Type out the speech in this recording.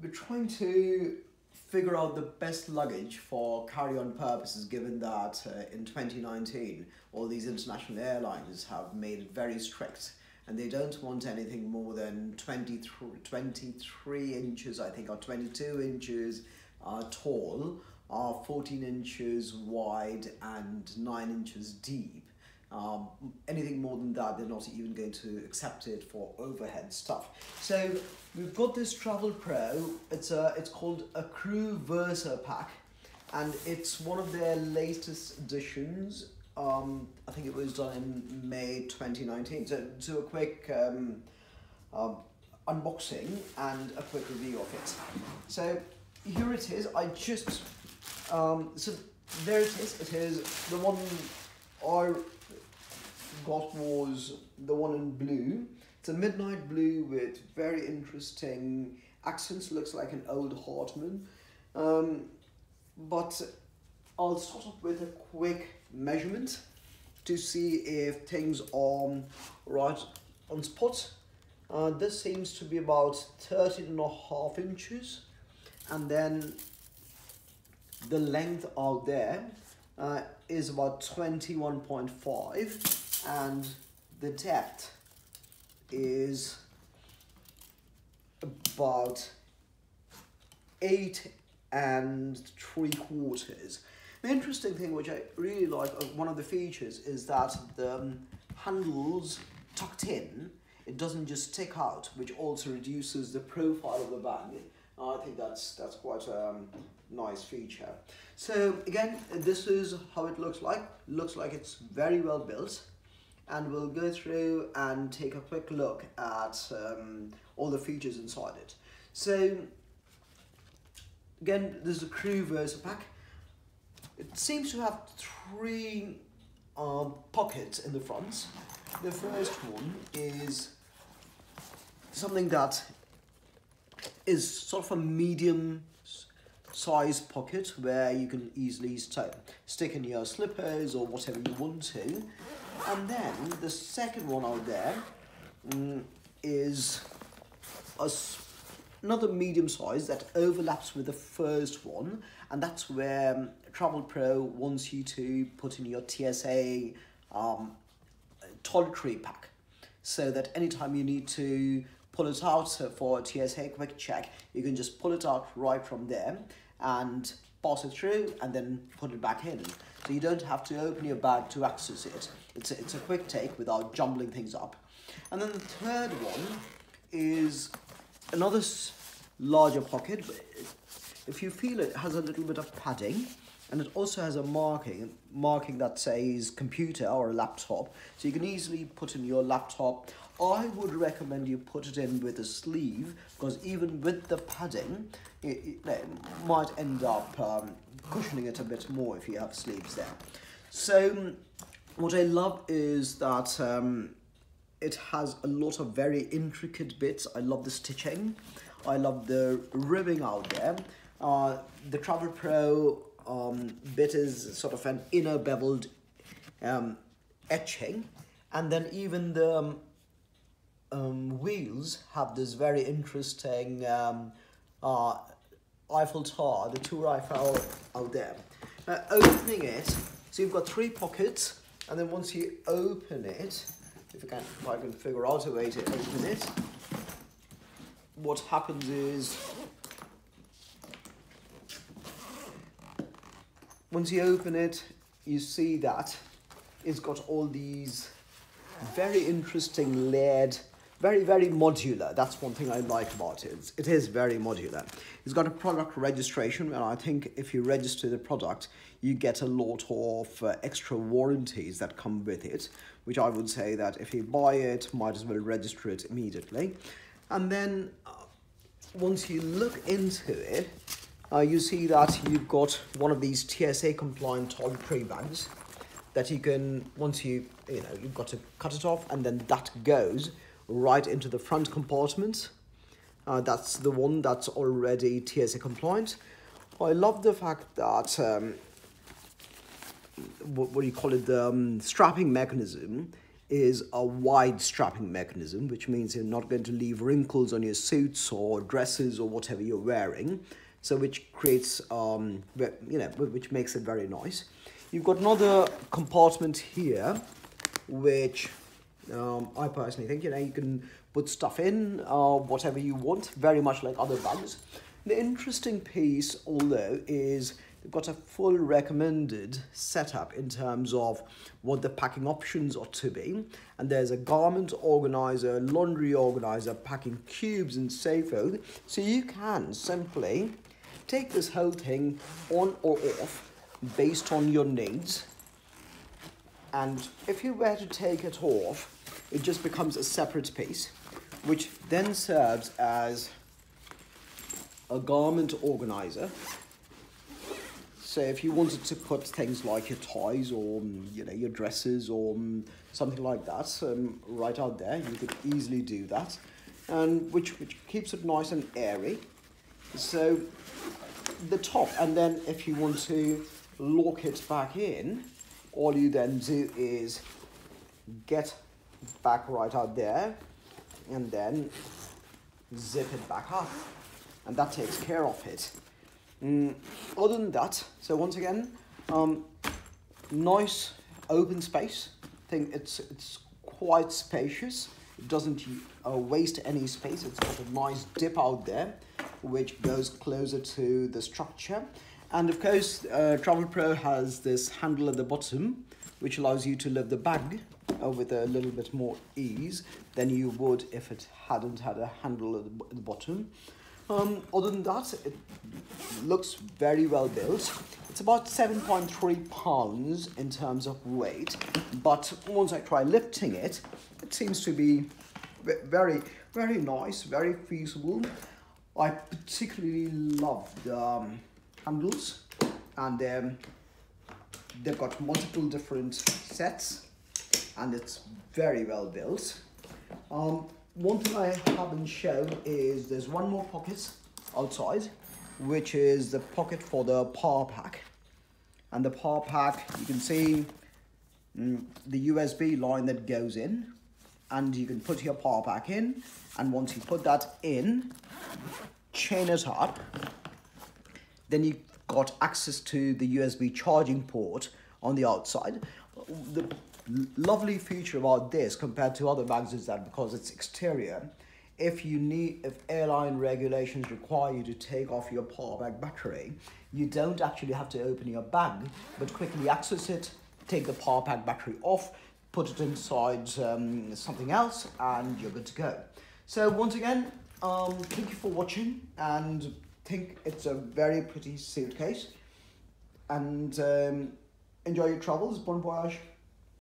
We're trying to figure out the best luggage for carry-on purposes, given that in 2019 all these international airlines have made it very strict and they don't want anything more than 23 inches, I think, or 22 inches tall, 14 inches wide and 9 inches deep. Anything more than that, they're not even going to accept it for overhead stuff. So we've got this Travelpro. It's called a Crew Versapack, and it's one of their latest editions. I think it was done in May 2019. So do a quick unboxing and a quick review of it. So here it is. So there it is. It is the one I got was the one in blue. It's a midnight blue with very interesting accents. Looks like an old Hartmann. But I'll start off with a quick measurement to see if things are right on spot. This seems to be about 13.5 inches, and then the length out there is about 21.5, and the depth is about 8 3/4. The interesting thing, which I really like, one of the features, is that the handles tucked in, it doesn't just stick out, which also reduces the profile of the bag. I think that's quite a nice feature. So again, this is how it looks like. Looks like it's very well built, and we'll go through and take a quick look at all the features inside it. So again, this is a Crew Versapack. It seems to have 3 pockets in the front. The first one is something that is sort of a medium size pocket where you can easily stick in your slippers or whatever you want to. And then the second one out there is another medium size that overlaps with the first one, and that's where Travelpro wants you to put in your TSA toiletry pack, so that anytime you need to pull it out for a TSA quick check, you can just pull it out right from there and pass it through and then put it back in. So you don't have to open your bag to access it. It's a quick take without jumbling things up. And then the third one is another larger pocket. If you feel it has a little bit of padding, and it also has a marking that says computer or a laptop, so you can easily put in your laptop. I would recommend you put it in with a sleeve, because even with the padding, it might end up cushioning it a bit more if you have sleeves there. So what I love is that it has a lot of very intricate bits. I love the stitching. I love the ribbing out there. The Travelpro bit is sort of an inner beveled etching, and then even the wheels have this very interesting Eiffel Tower, the Tour Eiffel out there. Opening it, so you've got 3 pockets, and then once you open it, if I can figure out a way to open it, what happens is, once you open it, you see that it's got all these very interesting layered, very modular. That's one thing I like about it. It is very modular. It's got a product registration, and I think if you register the product, you get a lot of extra warranties that come with it, which I would say that if you buy it, might as well register it immediately. And then once you look into it, you see that you've got one of these TSA compliant toiletry bags that you can, once you've got to cut it off, and then that goes right into the front compartment. That's the one that's already TSA compliant. I love the fact that what do you call it, the strapping mechanism is a wide strapping mechanism, which means you're not going to leave wrinkles on your suits or dresses or whatever you're wearing. So which creates, which makes it very nice. You've got another compartment here, which I personally think, you can put stuff in, whatever you want, very much like other bags. The interesting piece, although, is they've got a full recommended setup in terms of what the packing options ought to be. And there's a garment organizer, laundry organizer, packing cubes, and so forth. So you can simply take this whole thing on or off based on your needs. And if you were to take it off, it just becomes a separate piece, which then serves as a garment organizer. So if you wanted to put things like your ties or your dresses or something like that right out there, you could easily do that, and which keeps it nice and airy. So the top, and then if you want to lock it back in, all you then do is get back right out there and then zip it back up, and that takes care of it. Other than that, so once again, nice open space. I think it's quite spacious. It doesn't waste any space. It's got a nice dip out there, which goes closer to the structure. And of course, Travelpro has this handle at the bottom, which allows you to lift the bag with a little bit more ease than you would if it hadn't had a handle at the bottom. Other than that, it looks very well built. It's about 7.3 pounds in terms of weight, but once I try lifting it, it seems to be very, very nice, very feasible. I particularly love the handles, and they've got multiple different sets, and it's very well built. One thing I haven't shown is there's one more pocket outside, which is the pocket for the power pack. And the power pack, you can see the USB line that goes in, and you can put your power pack in, and once you put that in, chain it up, then you've got access to the USB charging port on the outside. The lovely feature about this compared to other bags is that because it's exterior, if airline regulations require you to take off your power pack battery, you don't actually have to open your bag, but quickly access it, take the power pack battery off, put it inside something else, and you're good to go. So once again, thank you for watching, and think it's a very pretty suitcase, and enjoy your travels. Bon voyage.